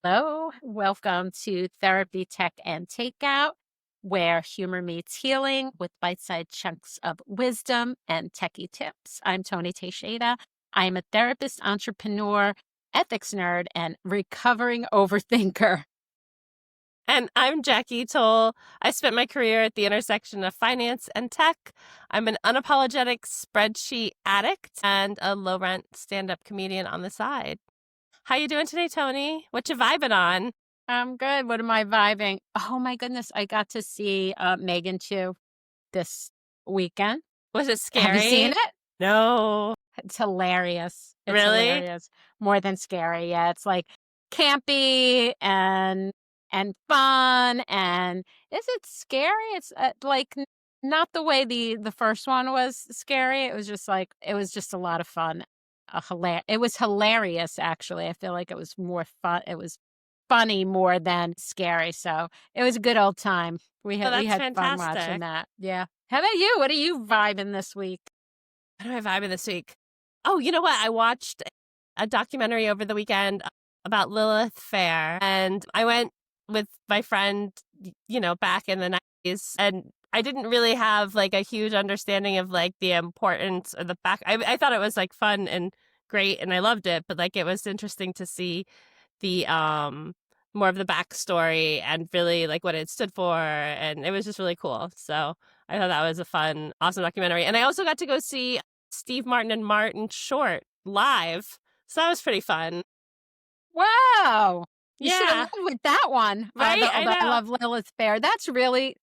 Hello, welcome to Therapy, Tech, and Takeout, where humor meets healing with bite-sized chunks of wisdom and techie tips. I'm Toni Teixeira. I'm a therapist, entrepreneur, ethics nerd, and recovering overthinker. And I'm Jackie Toll. I spent my career at the intersection of finance and tech. I'm an unapologetic spreadsheet addict and a low-rent stand-up comedian on the side. How you doing today, Toni? What you vibing on? I'm good. What am I vibing? Oh my goodness, I got to see Megan 2 this weekend. Was it scary? Have you seen it? No. It's hilarious. It's Really? hilarious. More than scary. Yeah, it's like campy and fun. And is it scary? It's not the way the first one was scary. It was just a lot of fun. It was hilarious, actually. I feel like it was more fun. It was funny more than scary. So it was a good old time. We had fantastic. fun watching that. Yeah. How about you? What are you vibing this week? What am I vibing this week? Oh, you know what? I watched a documentary over the weekend about Lilith Fair, and I went with my friend, back in the 90s, and I didn't really have like a huge understanding of like the importance or the back. I thought it was like fun and great, and I loved it, but like it was interesting to see the more of the backstory and really like what it stood for, and it was just really cool. So I thought that was a fun, awesome documentary. And I also got to go see Steve Martin and Martin Short live. So that was pretty fun. Wow. You should Yeah. have gone with that one. Right? I know. I love Lilith Fair. That's really,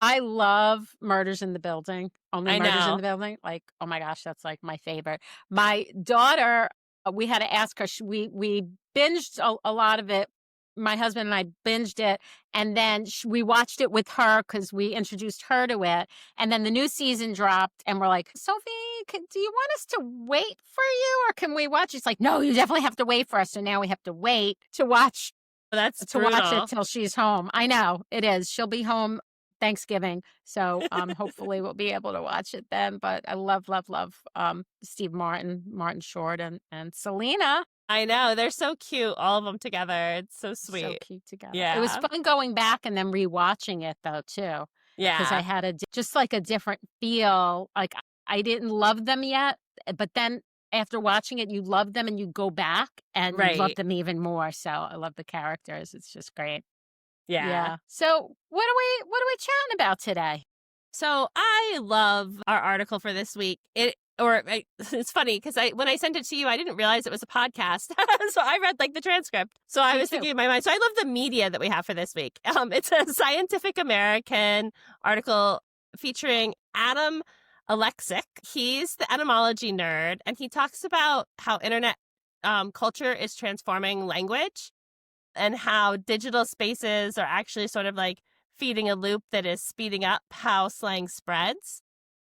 I love Murders in the Building. Only I Murders know. in the Building. Like, oh my gosh, that's like my favorite. My daughter, we had to ask her, we binged a lot of it. My husband and I binged it, and then we watched it with her because we introduced her to it. And then the new season dropped, and we're like, Sophie, do you want us to wait for you, or can we watch? She's like, no, you definitely have to wait for us. So now we have to wait to watch. That's Watch it till she's home. I know it is. She'll be home Thanksgiving, so hopefully we'll be able to watch it then. But I love Steve Martin Short, and Selena. I know. They're so cute, all of them together. It's so sweet. So cute together. Yeah. It was fun going back and then rewatching it, though, too. Yeah. Because I had just like a different feel. Like, I didn't love them yet, but then after watching it, you love them and you go back and you love them even more. So I love the characters. It's just great. Yeah. So what are we chatting about today? So I love our article for this week. It's funny because when I sent it to you, I didn't realize it was a podcast. So I read like the transcript. So I was thinking in my mind. So I love the media that we have for this week. It's a Scientific American article featuring Adam Aleksic. He's the etymology nerd, and he talks about how internet culture is transforming language and how digital spaces are actually sort of like feeding a loop that is speeding up how slang spreads,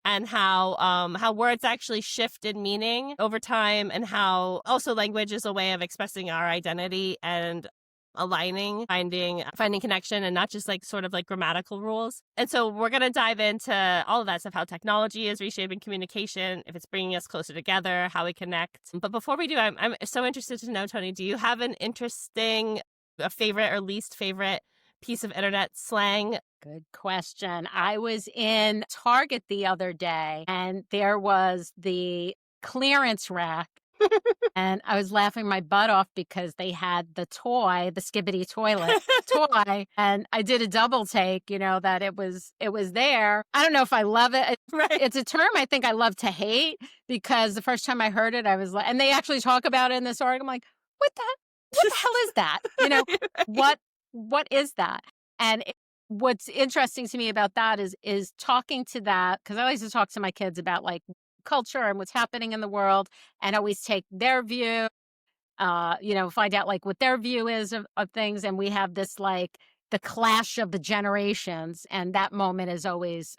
and how words actually shift in meaning over time, and how also language is a way of expressing our identity and aligning, finding connection, and not just like sort of like grammatical rules. And so we're going to dive into all of that stuff, how technology is reshaping communication, if it's bringing us closer together, how we connect. But before we do, I'm so interested to know, Toni, do you have an interesting, a favorite or least favorite piece of internet slang? Good question. I was in Target the other day, and there was the clearance rack, and I was laughing my butt off because they had the Skibbity toilet toy, and I did a double take, that it was there. I don't know if I love it. Right. It's a term I think I love to hate, because the first time I heard it, I was like, and they actually talk about it in this article. I'm like, what the hell is that? What is that? And what's interesting to me about that is talking to that, because I always talk to my kids about like culture and what's happening in the world, and always take their view, find out like what their view is of things. And we have this like the clash of the generations, and that moment is always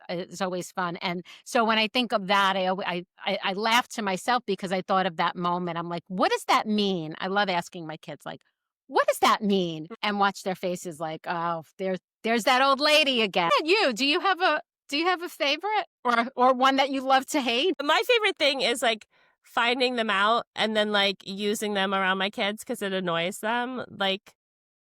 fun. And so when I think of that, I laugh to myself because I thought of that moment. I'm like, what does that mean? I love asking my kids, like, what does that mean? And watch their faces like, oh, there's that old lady again. Do you have a favorite or one that you love to hate? My favorite thing is like finding them out and then like using them around my kids because it annoys them. Like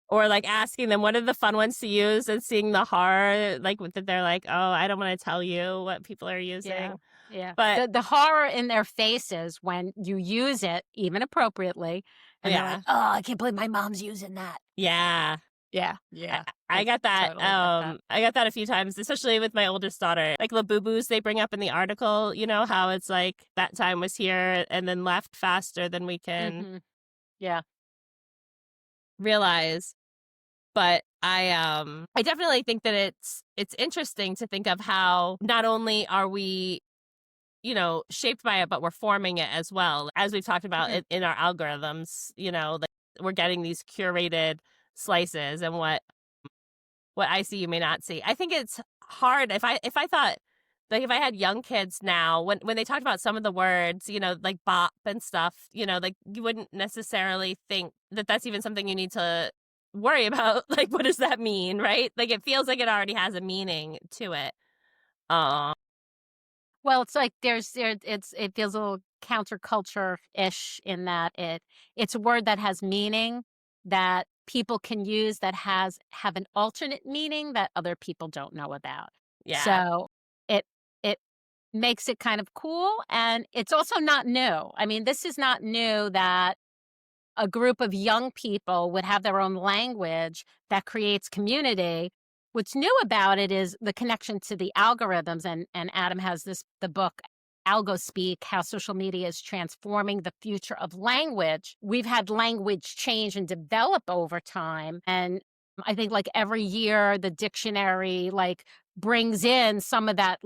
Or like asking them what are the fun ones to use and seeing the horror, like that they're like, oh, I don't want to tell you what people are using. Yeah. Yeah. But The horror in their faces when you use it, even appropriately, and they're like, oh, I can't believe my mom's using that. Yeah. Yeah. Yeah. I got that. Totally get that. I got that a few times, especially with my oldest daughter. Like the boo-boos they bring up in the article, you know, how it's like that time was here and then left faster than we can Yeah. realize. But I definitely think that it's interesting to think of how not only are we, you know, shaped by it, but we're forming it as well. As we've talked about in our algorithms, you know, like we're getting these curated slices and what I see you may not see. I think it's hard if I thought like if I had young kids now, when they talked about some of the words, you know, like bop and stuff, you know, like you wouldn't necessarily think that that's even something you need to worry about. Like, what does that mean, right? Like, it feels like it already has a meaning to it. Well, it's like it feels a little counterculture-ish in that it's a word that has meaning that people can use that have an alternate meaning that other people don't know about. Yeah. So it makes it kind of cool, and it's also not new. I mean, this is not new that a group of young people would have their own language that creates community. What's new about it is the connection to the algorithms, and Adam has the book Algo-speak, How Social Media is Transforming the Future of Language. We've had language change and develop over time, and I think like every year the dictionary like brings in some of that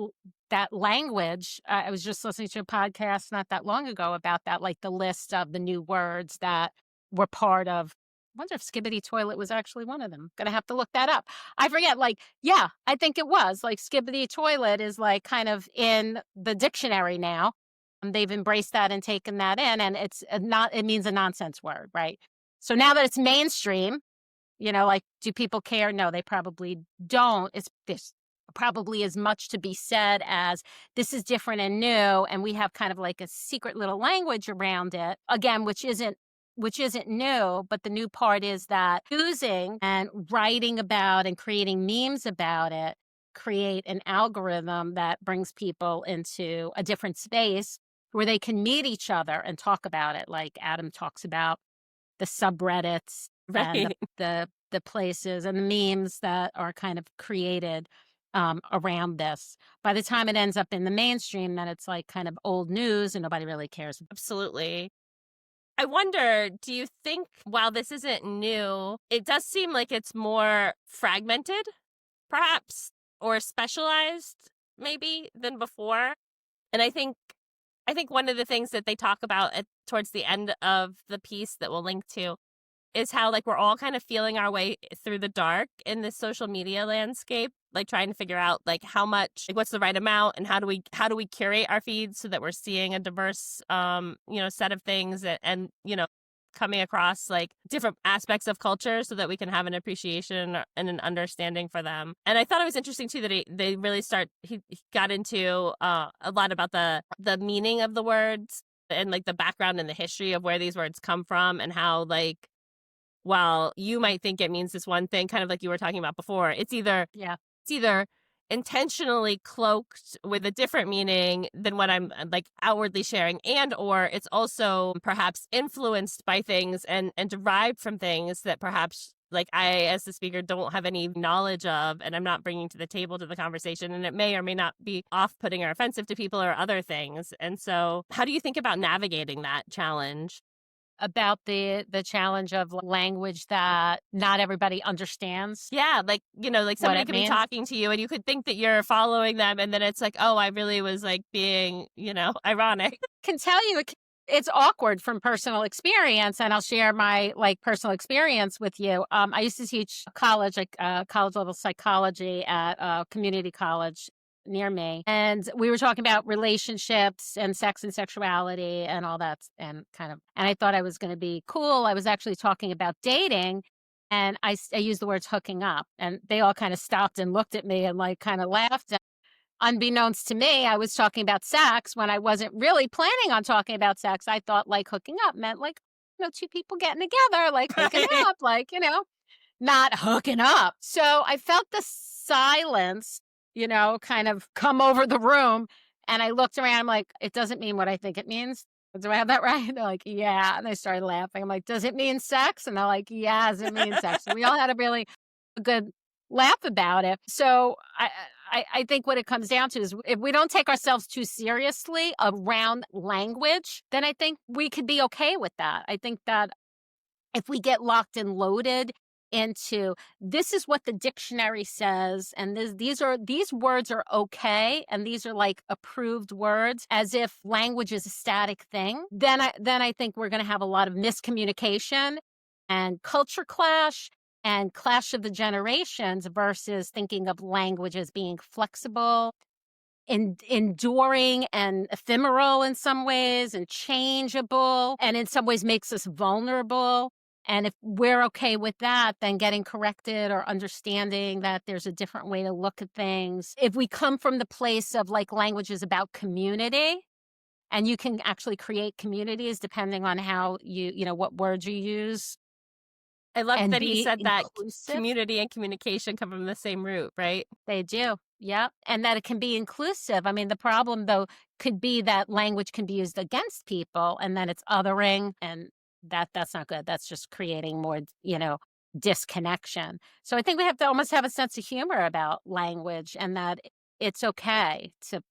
language. I was just listening to a podcast not that long ago about that, like the list of the new words that were part of. I wonder if skibbity toilet was actually one of them. Gonna have to look that up. I forget, like, yeah, I think it was. Like skibbity toilet is like kind of in the dictionary now. And they've embraced that and taken that in, and it means a nonsense word, right? So now that it's mainstream, you know, like, do people care? No, they probably don't. There's probably as much to be said as this is different and new, and we have kind of like a secret little language around it, again, which isn't new, but the new part is that using and writing about and creating memes about it create an algorithm that brings people into a different space where they can meet each other and talk about it. Like Adam talks about the subreddits and the places and the memes that are kind of created around this. By the time it ends up in the mainstream, then it's like kind of old news and nobody really cares. Absolutely. I wonder, do you think while this isn't new, it does seem like it's more fragmented, perhaps, or specialized maybe than before? And I think one of the things that they talk about towards the end of the piece that we'll link to is how like we're all kind of feeling our way through the dark in this social media landscape, like trying to figure out like how much, like what's the right amount, and how do we curate our feeds so that we're seeing a diverse set of things and you know, coming across like different aspects of culture so that we can have an appreciation and an understanding for them. And I thought it was interesting too that they really he got into a lot about the meaning of the words and like the background and the history of where these words come from, and how like while you might think it means this one thing, kind of like you were talking about before, it's either intentionally cloaked with a different meaning than what I'm like outwardly sharing, and or it's also perhaps influenced by things and derived from things that perhaps like I as the speaker don't have any knowledge of, and I'm not bringing to the table to the conversation, and it may or may not be off-putting or offensive to people or other things. And so how do you think about navigating that challenge? About the challenge of language that not everybody understands. Yeah, like, you know, like somebody could be talking to you and you could think that you're following them, and then it's like, oh, I really was like being, you know, ironic. Can tell you it's awkward from personal experience, and I'll share my like personal experience with you. I used to teach college, like college level psychology at a community college near me, and we were talking about relationships and sex and sexuality and all that, and I thought I was going to be cool. I was actually talking about dating, and I used the words hooking up, and they all kind of stopped and looked at me and like kind of laughed. And unbeknownst to me, I was talking about sex when I wasn't really planning on talking about sex. I thought like hooking up meant like, you know, two people getting together, like hooking up, like, you know. not hooking up. So I felt the silence, kind of come over the room. And I looked around, I'm like, it doesn't mean what I think it means. Do I have that right? They're like, yeah. And they started laughing. I'm like, does it mean sex? And they're like, yes, it means sex. And we all had a really good laugh about it. So I think what it comes down to is if we don't take ourselves too seriously around language, then I think we could be okay with that. I think that if we get locked and loaded into this is what the dictionary says and these words are okay and these are like approved words as if language is a static thing, then I think we're going to have a lot of miscommunication and culture clash and clash of the generations versus thinking of language as being flexible and enduring and ephemeral in some ways and changeable and in some ways makes us vulnerable. And if we're okay with that, then getting corrected or understanding that there's a different way to look at things. If we come from the place of like language is about community and you can actually create communities depending on how what words you use. I love And that he said inclusive. that community and communication come from the same root, right? They do. Yeah. And that it can be inclusive. I mean, the problem, though, could be that language can be used against people and then it's othering. And that's not good. That's just creating more, disconnection. So I think we have to almost have a sense of humor about language and that it's okay to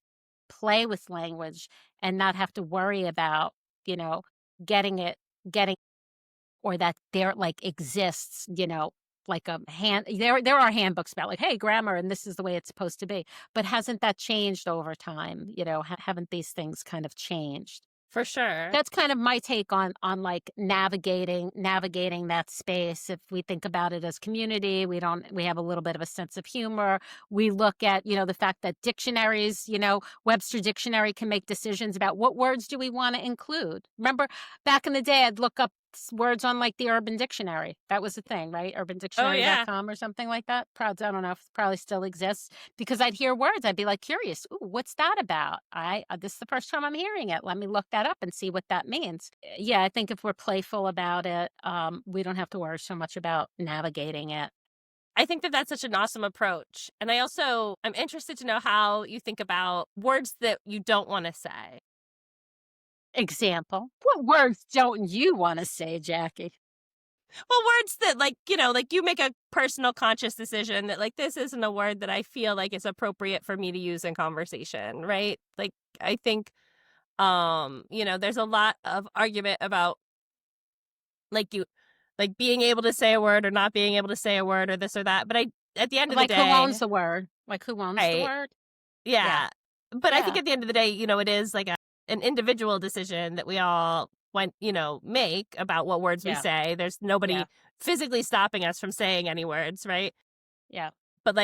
play with language and not have to worry about, getting or that there like exists, like a there are handbooks about like, hey, grammar, and this is the way it's supposed to be. But hasn't that changed over time? Haven't these things kind of changed? For sure. That's kind of my take on like navigating that space. If we think about it as community, we have a little bit of a sense of humor. We look at, the fact that dictionaries, Webster Dictionary can make decisions about what words do we want to include. Remember back in the day, I'd look up words on like the Urban Dictionary. That was the thing, right? UrbanDictionary.com or something like that. I don't know if it probably still exists because I'd hear words. I'd be like curious. Ooh, what's that about? This is the first time I'm hearing it. Let me look that up and see what that means. Yeah, I think if we're playful about it, we don't have to worry so much about navigating it. I think that that's such an awesome approach. And I'm interested to know how you think about words that you don't want to say. Example. What words don't you want to say, Jackie? Well, words that like you make a personal conscious decision that like this isn't a word that I feel like is appropriate for me to use in conversation, right? Like I think there's a lot of argument about like being able to say a word or not being able to say a word or this or that. But at the end of the day, who owns the word? Like who owns the word? Yeah. But I think at the end of the day, it is like an individual decision that we all make about what words we say. There's nobody physically stopping us from saying any words, right? Yeah. But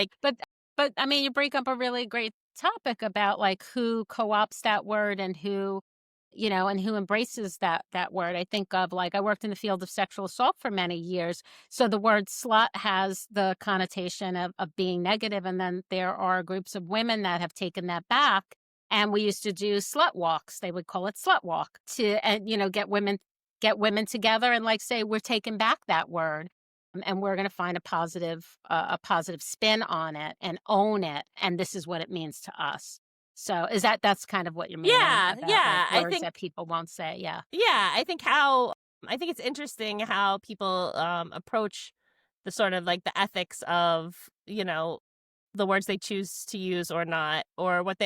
I mean, you break up a really great topic about like who co-opts that word and who embraces that word. I think of like I worked in the field of sexual assault for many years. So the word slut has the connotation of being negative. And then there are groups of women that have taken that back. And we used to do slut walks. They would call it slut walk get women together and like say, we're taking back that word and we're going to find a positive spin on it and own it. And this is what it means to us. So that's kind of what you're meaning? Yeah. About, yeah. Like, words I think that people won't say. Yeah. Yeah. I think it's interesting how people approach the sort of like the ethics of, the words they choose to use or not, or what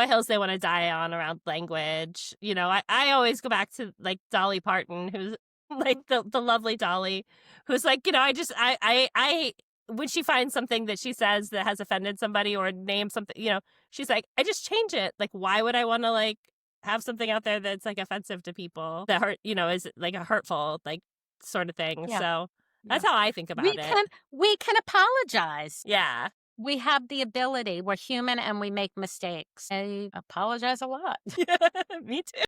hills they want to die on around language. I always go back to like Dolly Parton, who's like the lovely Dolly, who's like, I when she finds something that she says that has offended somebody or named something, she's like, I just change it. Like, why would I want to like have something out there that's like offensive to people that hurt, is like a hurtful, like sort of thing. Yeah. So that's how I think about it. We can apologize. Yeah. We have the ability. We're human and we make mistakes. I apologize a lot. Yeah, me too.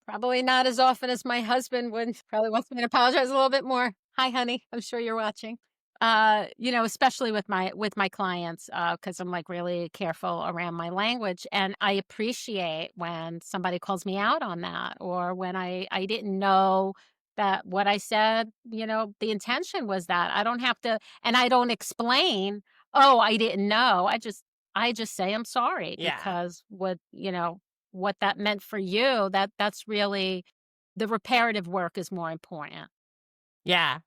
Probably not as often as my husband would. Probably wants me to apologize a little bit more. Hi, honey. I'm sure you're watching. Especially with my clients, because I'm like really careful around my language. And I appreciate when somebody calls me out on that or when I didn't know that what I said, the intention was that. I don't have to, and I don't explain, "Oh, I didn't know." I just say I'm sorry Yeah. because what that meant for you, that's really the reparative work is more important. Yeah.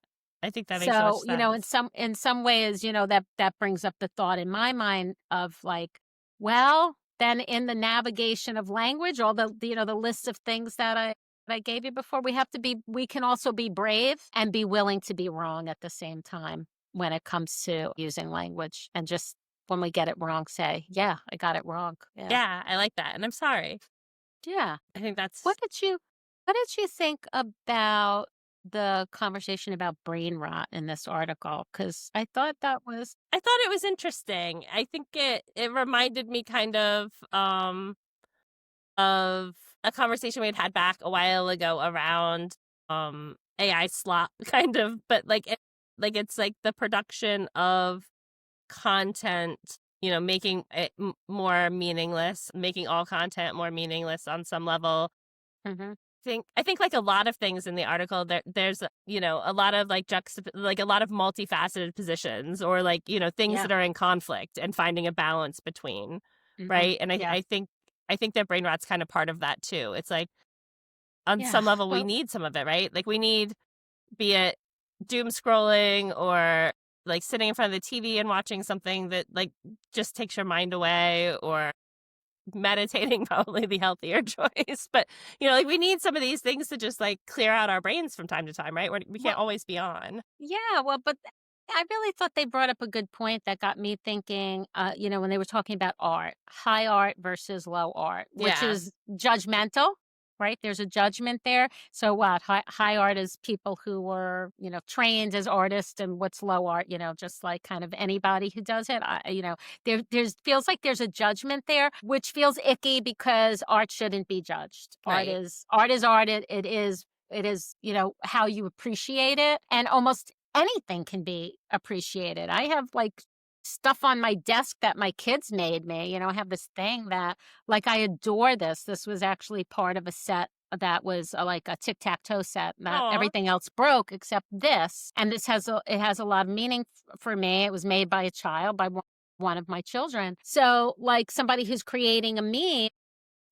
I think that makes so much So, in sense. some ways, that brings up the thought in my mind of like, well, then in the navigation of language, all the list of things that I gave you before, we can also be brave and be willing to be wrong at the same time when it comes to using language and just when we get it wrong, say, yeah, I got it wrong. Yeah. Yeah, I like that. And I'm sorry. Yeah. I think What that's did you what did you think about the conversation about brain rot in this article? Because I thought that was I thought it was interesting. I think it reminded me kind of a conversation we had back a while ago around AI slop kind of, but like it's like the production of content, making it more meaningless, making all content more meaningless on some level. Mhm. I think like a lot of things in the article there's a lot of like like a lot of multifaceted positions, or like things Yeah. that are in conflict and finding a balance between, Mhm. right? And I Yeah. I think I think that brain rot's kind of part of that too. It's like on Yeah. some level we Well, need some of it, right? Like we need, be it doom scrolling or like sitting in front of the TV and watching something that like just takes your mind away, or meditating, probably the healthier choice. But like we need some of these things to just like clear out our brains from time to time, right? We well, can't always be on. yeah, well, but I really thought they brought up a good point that got me thinking, when they were talking about art, high art versus low art, which Yeah. is judgmental, right? There's a judgment there. So what? High art is people who were, trained as artists, and what's low art, just like kind of anybody who does it. There's feels like there's a judgment there, which feels icky because art shouldn't be judged. Art Right. is art is art. It is, how you appreciate it, and almost anything can be appreciated. I have like stuff on my desk that my kids made me. I have this thing that like I adore this. This was actually part of a set that was like a tic-tac-toe set that Oh. everything else broke except this. And it has a lot of meaning for me. It was made by a child, by one of my children. So like somebody who's creating a meme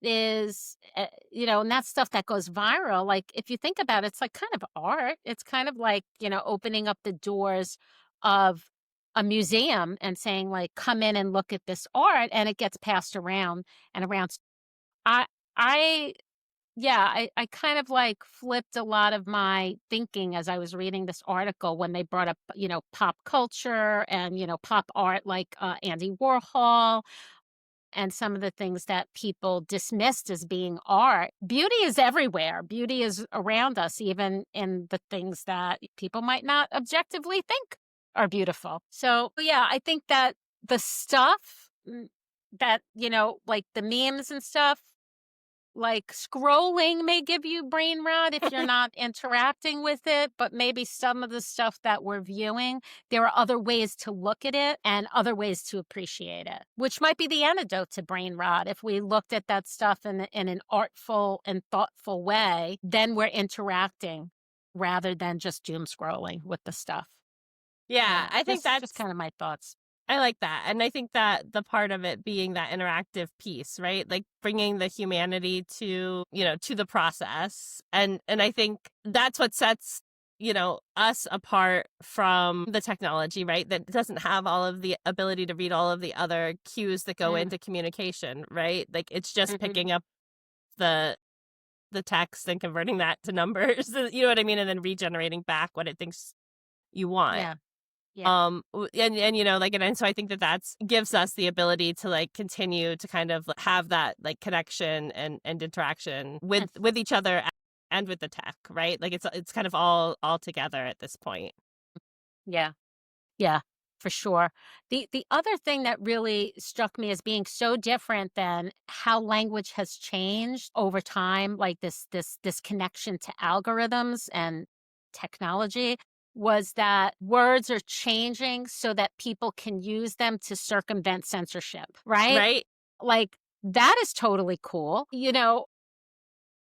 is, and that's stuff that goes viral. Like, if you think about it, it's like kind of art. It's kind of like, opening up the doors of a museum and saying, like, come in and look at this art, and it gets passed around and around. I, I, yeah, I kind of like flipped a lot of my thinking as I was reading this article when they brought up, pop culture and, pop art like Andy Warhol and some of the things that people dismissed as being art. Beauty is everywhere. Beauty is around us, even in the things that people might not objectively think are beautiful. So, yeah, I think that the stuff that, like the memes and stuff, like scrolling may give you brain rot if you're not interacting with it, but maybe some of the stuff that we're viewing, there are other ways to look at it and other ways to appreciate it, which might be the antidote to brain rot. If we looked at that stuff in an artful and thoughtful way, then we're interacting rather than just doom scrolling with the stuff. Yeah, I think Just that's kind of my thoughts. I like that. And I think that the part of it being that interactive piece, right? Like bringing the humanity to the process. And I think that's what sets, us apart from the technology, right? That doesn't have all of the ability to read all of the other cues that go Mm, into communication, right? Like it's just mhm. picking up the text and converting that to numbers, you know what I mean? And then regenerating back what it thinks you want. Yeah. Yeah. And like, and so I think that that's gives us the ability to like continue to kind of have that like connection and interaction And with each other and with the tech, right? Like it's kind of all together at this point. yeah. Yeah, for sure. The other thing that really struck me as being so different than how language has changed over time, like this connection to algorithms and technology, was that words are changing so that people can use them to circumvent censorship, right? Right? Like that is totally cool.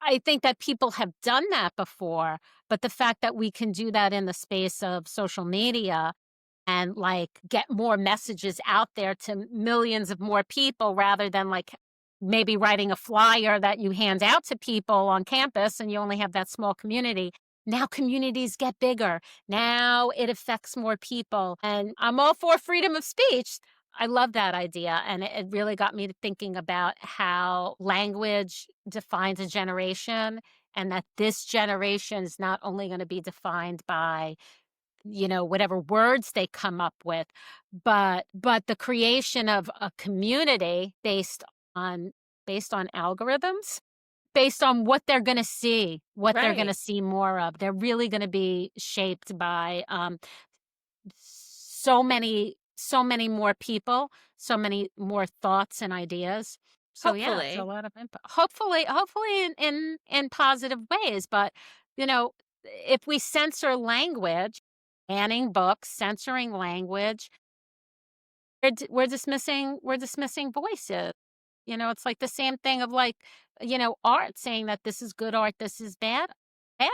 I think that people have done that before, but the fact that we can do that in the space of social media and, like, get more messages out there to millions of more people rather than, like, maybe writing a flyer that you hand out to people on campus and you only have that small community. Now communities get bigger. Now it affects more people, and I'm all for freedom of speech. I love that idea, and it really got me to thinking about how language defines a generation, and that this generation is not only gonna be defined by, whatever words they come up with, but the creation of a community on based on algorithms, based on what they're gonna see, what they're Right. gonna see more of. They're really gonna be shaped by, so many more people, so many more thoughts and ideas. So, yeah, it's a Hopefully. lot of input. Hopefully in positive ways, but, you know, if we censor language, banning books, censoring language, we're dismissing voices. It's like the same thing of, like, art, saying that this is good art, this is bad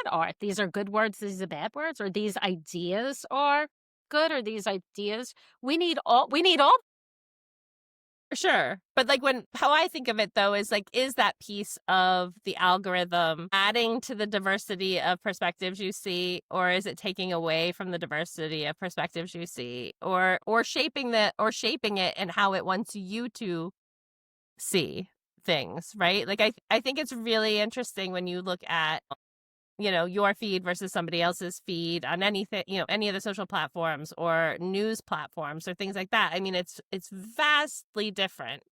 art. These are good words, these are bad words, or these ideas are good, or these ideas we need all. For sure. But like how I think of it though is like, is that piece of the algorithm adding to the diversity of perspectives you see, or is it taking away from the diversity of perspectives you see, or shaping it and how it wants you to see things, right? Like I think it's really interesting when you look at your feed versus somebody else's feed on anything, any of the social platforms or news platforms or things like that. I mean, it's vastly different.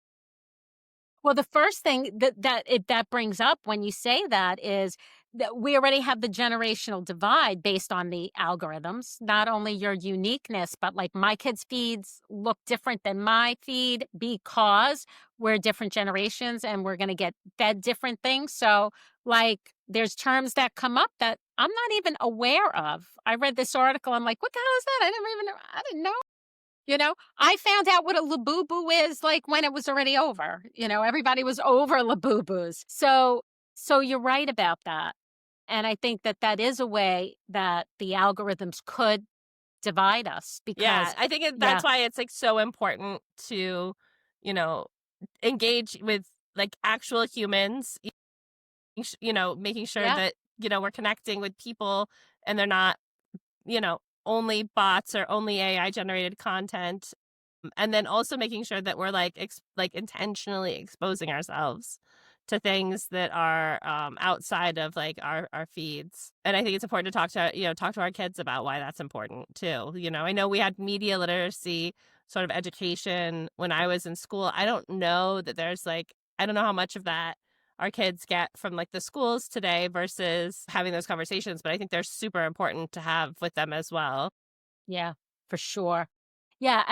Well, the first thing that brings up when you say that is that we already have the generational divide based on the algorithms, not only your uniqueness, but, like, my kids' feeds look different than my feed because we're different generations and we're going to get fed different things. So, like, there's terms that come up that I'm not even aware of. I read this article. I'm like, what the hell is that? I didn't know. I found out what a labubu is, like, when it was already over. Everybody was over labubus. So you're right about that. And I think that that is a way that the algorithms could divide us Yeah, because, I think yeah, that's why it's like so important to, you know, engage with like actual humans, making sure yeah. that, we're connecting with people and they're not, only bots or only AI generated content. And then also making sure that we're like like intentionally exposing ourselves to things that are outside of like our feeds. And I think it's important to talk to our kids about why that's important too. I know we had media literacy sort of education when I was in school. I don't know that there's like I don't know how much of that our kids get from like the schools today versus having those conversations, but I think they're super important to have with them as well. Yeah, for sure. Yeah,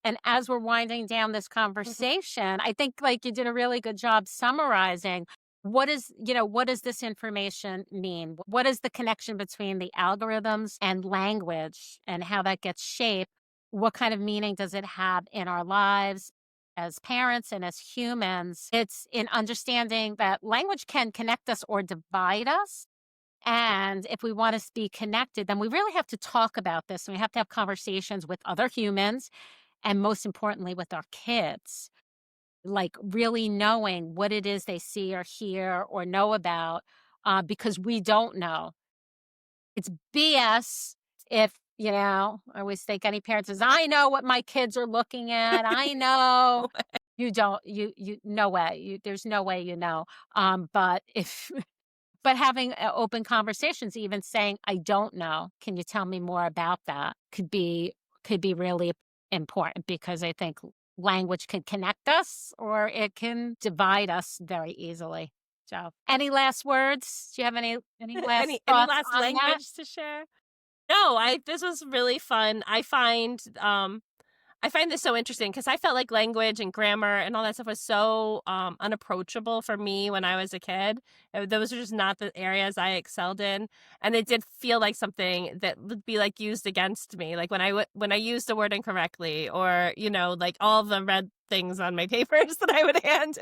and as we're winding down this conversation, I think, like, you did a really good job summarizing what does this information mean? What is the connection between the algorithms and language and how that gets shaped? What kind of meaning does it have in our lives as parents and as humans? It's in understanding that language can connect us or divide us, and if we want to be connected, then we really have to talk about this. And we have to have conversations with other humans and, most importantly, with our kids, like, really knowing what it is they see or hear or know about, because we don't know. It's BS if, I always think any parent says, I know what my kids are looking at. I know. You don't, no way. There's no way but if but having open conversations, even saying, "I don't know. Can you tell me more about that?" could be really important because I think language can connect us or it can divide us very easily. So, any last words? Do you have any last Any thoughts last on that? language to share? No, I this was really fun. I find I find this so interesting because I felt like language and grammar and all that stuff was so unapproachable for me when I was a kid. Those are just not the areas I excelled in, and it did feel like something that would be like used against me, like when I used a word incorrectly, or like all the red things on my papers that I would hand.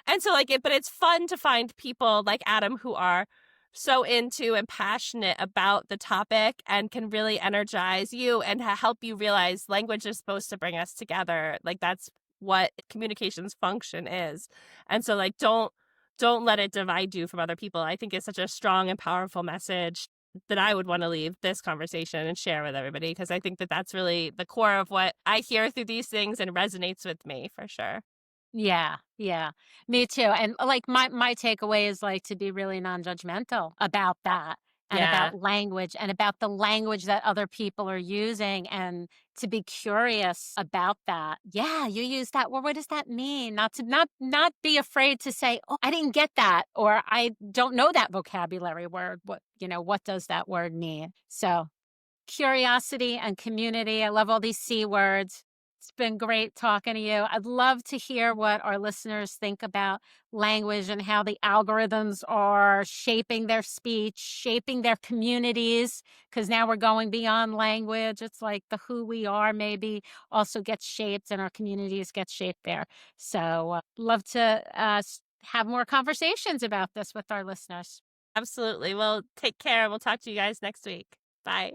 And so but it's fun to find people like Adam who are so into and passionate about the topic and can really energize you and help you realize language is supposed to bring us together. Like that's what communications function is. And so don't let it divide you from other people. I think it's such a strong and powerful message that I would want to leave this conversation and share with everybody, because I think that that's really the core of what I hear through these things and resonates with me for sure. Yeah, yeah. Me too. And like my takeaway is like to be really non-judgmental about that and Yeah. about language and about the language that other people are using, and to be curious about that. Yeah, you use that. Well, what does that mean? Not be afraid to say, "Oh, I didn't get that," or "I don't know that vocabulary word. What does that word mean?" So, curiosity and community. I love all these C words. It's been great talking to you. I'd love to hear what our listeners think about language and how the algorithms are shaping their speech, shaping their communities, because now we're going beyond language. It's like the who we are maybe also gets shaped and our communities get shaped there. So, love to have more conversations about this with our listeners. Absolutely. Well, take care. We'll talk to you guys next week. Bye.